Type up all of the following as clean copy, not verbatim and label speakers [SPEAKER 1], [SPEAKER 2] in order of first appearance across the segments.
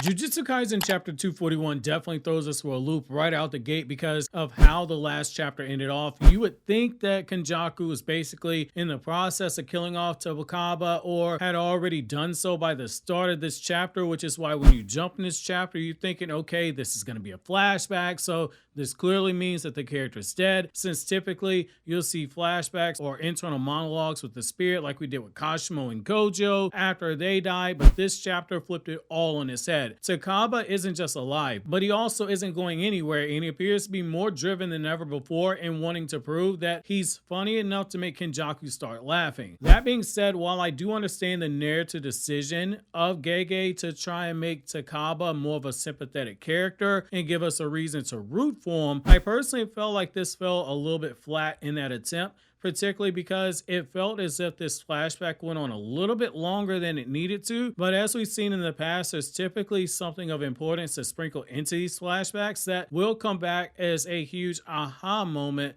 [SPEAKER 1] Jujutsu Kaisen chapter 241 definitely throws us for a loop right out the gate because of how the last chapter ended off. You would think that Kenjaku was basically in the process of killing off Takaba or had already done so by the start of this chapter, which is why when you jump in this chapter, you're thinking, okay, this is going to be a flashback, so this clearly means that the character's dead, since typically you'll see flashbacks or internal monologues with the spirit like we did with Kashimo and Gojo after they died, but this chapter flipped it all on its head. Takaba isn't just alive, but he also isn't going anywhere, and he appears to be more driven than ever before in wanting to prove that he's funny enough to make Kenjaku start laughing. That being said, while I do understand the narrative decision of Gege to try and make Takaba more of a sympathetic character and give us a reason to root for him, I personally felt like this fell a little bit flat in that attempt, particularly because it felt as if this flashback went on a little bit longer than it needed to. But as we've seen in the past, there's typically something of importance to sprinkle into these flashbacks that will come back as a huge aha moment.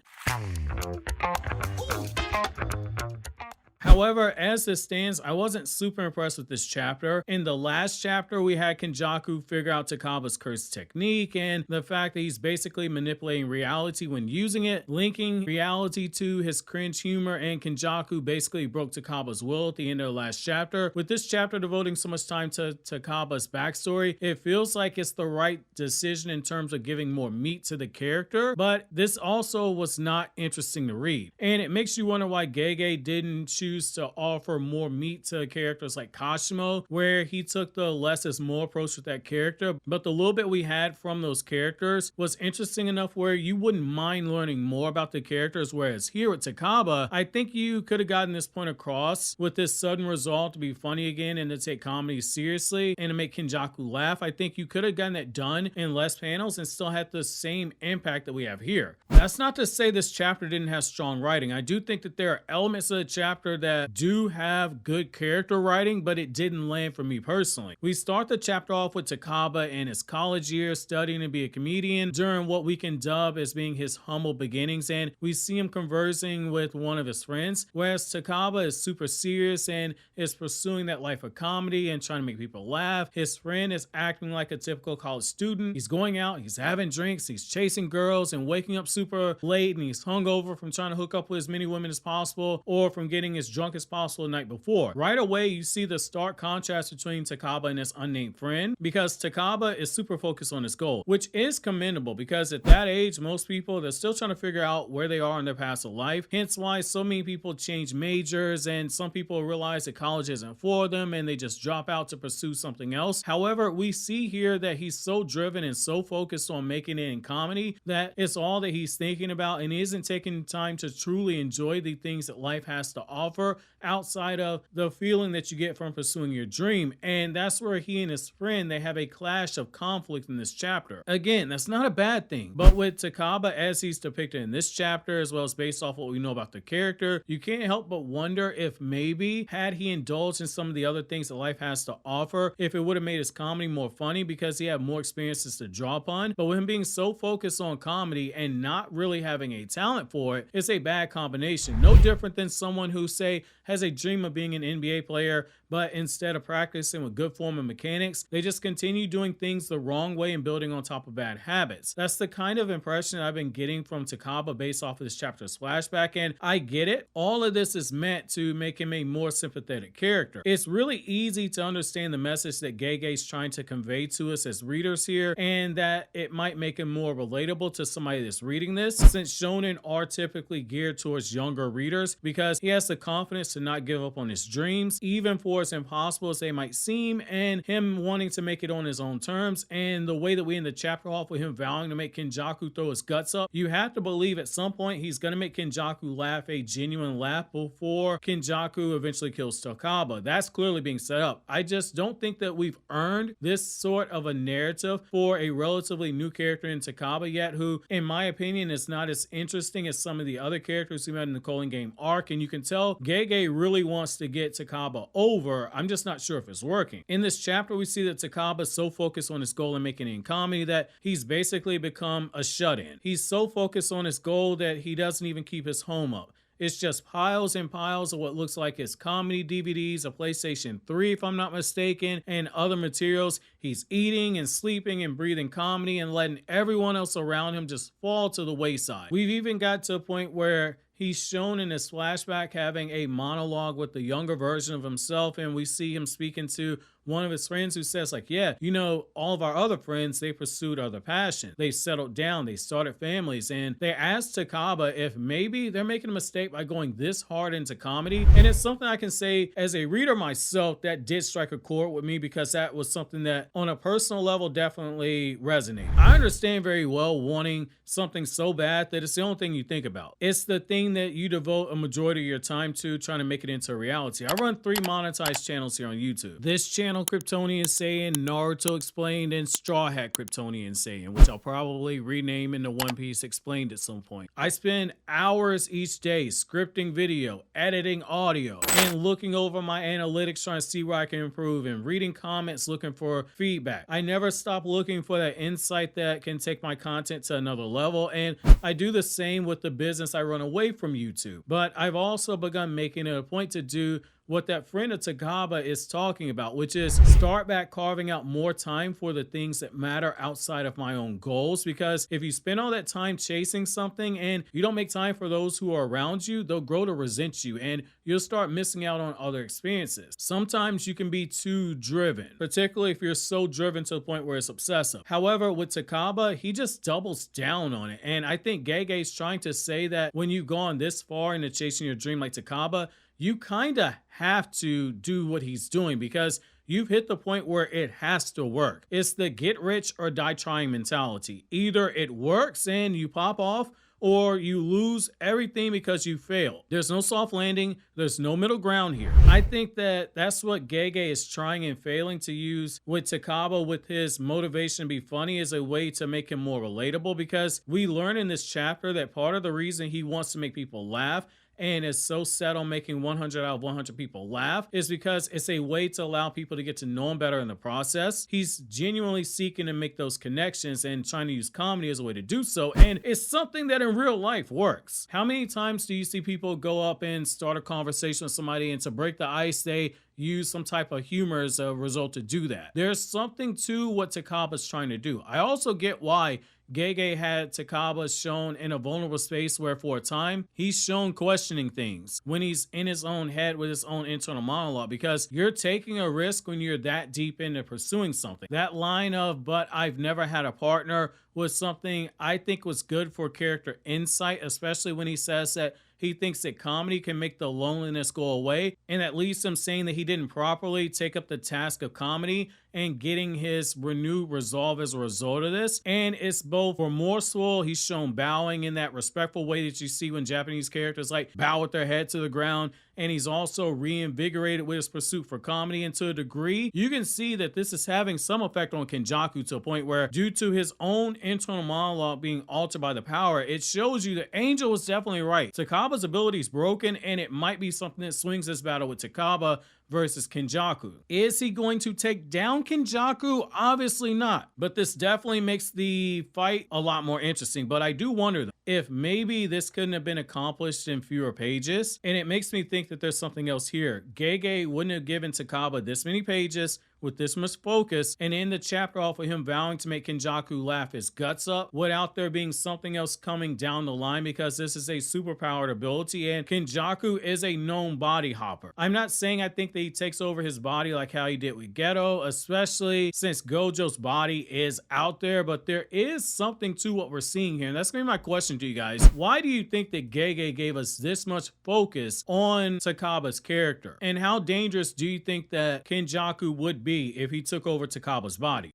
[SPEAKER 1] However, as this stands, I wasn't super impressed with this chapter. In the last chapter, we had Kenjaku figure out Takaba's curse technique and the fact that he's basically manipulating reality when using it, linking reality to his cringe humor, and Kenjaku basically broke Takaba's will at the end of the last chapter. With this chapter devoting so much time to Takaba's backstory, it feels like it's the right decision in terms of giving more meat to the character, but this also was not interesting to read. And it makes you wonder why Gege didn't choose to offer more meat to characters like Kashimo, where he took the less is more approach with that character. But the little bit we had from those characters was interesting enough where you wouldn't mind learning more about the characters, whereas here with Takaba, I think you could have gotten this point across with this sudden resolve to be funny again and to take comedy seriously and to make Kenjaku laugh. I think you could have gotten that done in less panels and still had the same impact that we have here. That's not to say this chapter didn't have strong writing. I do think that there are elements of the chapter that do have good character writing, but it didn't land for me personally. We start the chapter off with Takaba in his college years studying to be a comedian during what we can dub as being his humble beginnings, and we see him conversing with one of his friends, whereas Takaba is super serious and is pursuing that life of comedy and trying to make people laugh. His friend is acting like a typical college student. He's going out, he's having drinks, he's chasing girls and waking up super late, and he's hungover from trying to hook up with as many women as possible or from getting as drunk as possible the night before. Right away, you see the stark contrast between Takaba and his unnamed friend, because Takaba is super focused on his goal, which is commendable because at that age, most people, they're still trying to figure out where they are in their path of life. Hence why so many people change majors and some people realize that college isn't for them and they just drop out to pursue something else. However, we see here that he's so driven and so focused on making it in comedy that it's all that he's thinking about, and he isn't taking time to truly enjoy the things that life has to offer outside of the feeling that you get from pursuing your dream. And that's where he and his friend, they have a clash of conflict in this chapter. Again, that's not a bad thing, but with Takaba as he's depicted in this chapter, as well as based off what we know about the character, you can't help but wonder if maybe had he indulged in some of the other things that life has to offer, if it would have made his comedy more funny because he had more experiences to draw upon. But with him being so focused on comedy and not really having a talent for it, it's a bad combination. No different than someone who, say, has a dream of being an NBA player, but instead of practicing with good form and mechanics, they just continue doing things the wrong way and building on top of bad habits. That's the kind of impression I've been getting from Takaba based off of this chapter's flashback, and I get it. All of this is meant to make him a more sympathetic character. It's really easy to understand the message that Gege's trying to convey to us as readers here, and that it might make him more relatable to somebody that's reading this, since shonen are typically geared towards younger readers, because he has the confidence to not give up on his dreams, even for as impossible as they might seem, and him wanting to make it on his own terms. And the way that we end the chapter off with him vowing to make Kenjaku throw his guts up, you have to believe at some point he's going to make Kenjaku laugh a genuine laugh before Kenjaku eventually kills Takaba. That's clearly being set up. I just don't think that we've earned this sort of a narrative for a relatively new character in Takaba yet, who in my opinion is not as interesting as some of the other characters we met in the Colon Game arc, and you can tell Gege really wants to get Takaba over. I'm just not sure if it's working. In this chapter, we see that Takaba is so focused on his goal and making it in comedy that he's basically become a shut-in. He's so focused on his goal that he doesn't even keep his home up. it's just piles and piles of what looks like his comedy DVDs, a PlayStation 3 if I'm not mistaken, and other materials. He's eating and sleeping and breathing comedy and letting everyone else around him just fall to the wayside. We've even got to a point where he's shown in his flashback having a monologue with the younger version of himself, and we see him speaking to one of his friends who says like, yeah, you know, all of our other friends, they pursued other passions. They settled down, they started families, and they asked Takaba if maybe they're making a mistake by going this hard into comedy. And it's something I can say as a reader myself that did strike a chord with me, because that was something that on a personal level definitely resonated. I understand very well wanting something so bad that it's the only thing you think about. It's the thing that you devote a majority of your time to, trying to make it into a reality. I run 3 monetized channels here on YouTube. This channel, KRYPTONIAN Saiyan, Naruto Explained, and Straw Hat KRYPTONIAN Saiyan, which I'll probably rename into One Piece Explained at some point. I spend hours each day scripting video, editing audio, and looking over my analytics trying to see where I can improve, and reading comments looking for feedback. I never stop looking for that insight that can take my content to another level, and I do the same with the business I run away from YouTube. But I've also begun making it a point to do what that friend of Takaba is talking about, which is start back carving out more time for the things that matter outside of my own goals. Because if you spend all that time chasing something and you don't make time for those who are around you, they'll grow to resent you and you'll start missing out on other experiences. Sometimes you can be too driven, particularly if you're so driven to the point where it's obsessive. However, with Takaba, he just doubles down on it. And I think Gege is trying to say that when you've gone this far into chasing your dream like Takaba, you kind of have to do what he's doing, because you've hit the point where it has to work. It's the get rich or die trying mentality. Either it works and you pop off, or you lose everything because you failed. There's no soft landing. There's no middle ground here. I think that that's what Gege is trying and failing to use with Takaba, with his motivation to be funny, as a way to make him more relatable, because we learn in this chapter that part of the reason he wants to make people laugh and is so set on making 100 out of 100 people laugh is because it's a way to allow people to get to know him better in the process. He's genuinely seeking to make those connections and trying to use comedy as a way to do so, and it's something that in real life works. How many times do you see people go up and start a conversation with somebody, and to break the ice, they use some type of humor as a result to do that? There's something to what Takaba's trying to do. I also get why Gege had Takaba shown in a vulnerable space where for a time he's shown questioning things when he's in his own head with his own internal monologue, because you're taking a risk when you're that deep into pursuing something. That line of, but I've never had a partner, was something I think was good for character insight, especially when he says that he thinks that comedy can make the loneliness go away, and that leads him saying that he didn't properly take up the task of comedy and getting his renewed resolve as a result of this. And it's both remorseful. He's shown bowing in that respectful way that you see when Japanese characters like bow with their head to the ground. And he's also reinvigorated with his pursuit for comedy. And to a degree, you can see that this is having some effect on Kenjaku, to a point where, due to his own internal monologue being altered by the power, it shows you that Angel was definitely right. Takaba's ability is broken, and it might be something that swings this battle with Takaba versus Kenjaku. Is he going to take down Kenjaku? Obviously not, but this definitely makes the fight a lot more interesting. But I do wonder though, if maybe this couldn't have been accomplished in fewer pages, and it makes me think that there's something else here. Gege wouldn't have given Takaba this many pages with this much focus, and in the chapter off of him vowing to make Kenjaku laugh his guts up, without there being something else coming down the line, because this is a superpowered ability and Kenjaku is a known body hopper. I'm not saying I think that he takes over his body like how he did with Geto, especially since Gojo's body is out there, but there is something to what we're seeing here, and that's gonna be my question to you guys. Why do you think that Gege gave us this much focus on Takaba's character, and how dangerous do you think that Kenjaku would be if he took over Takaba's body?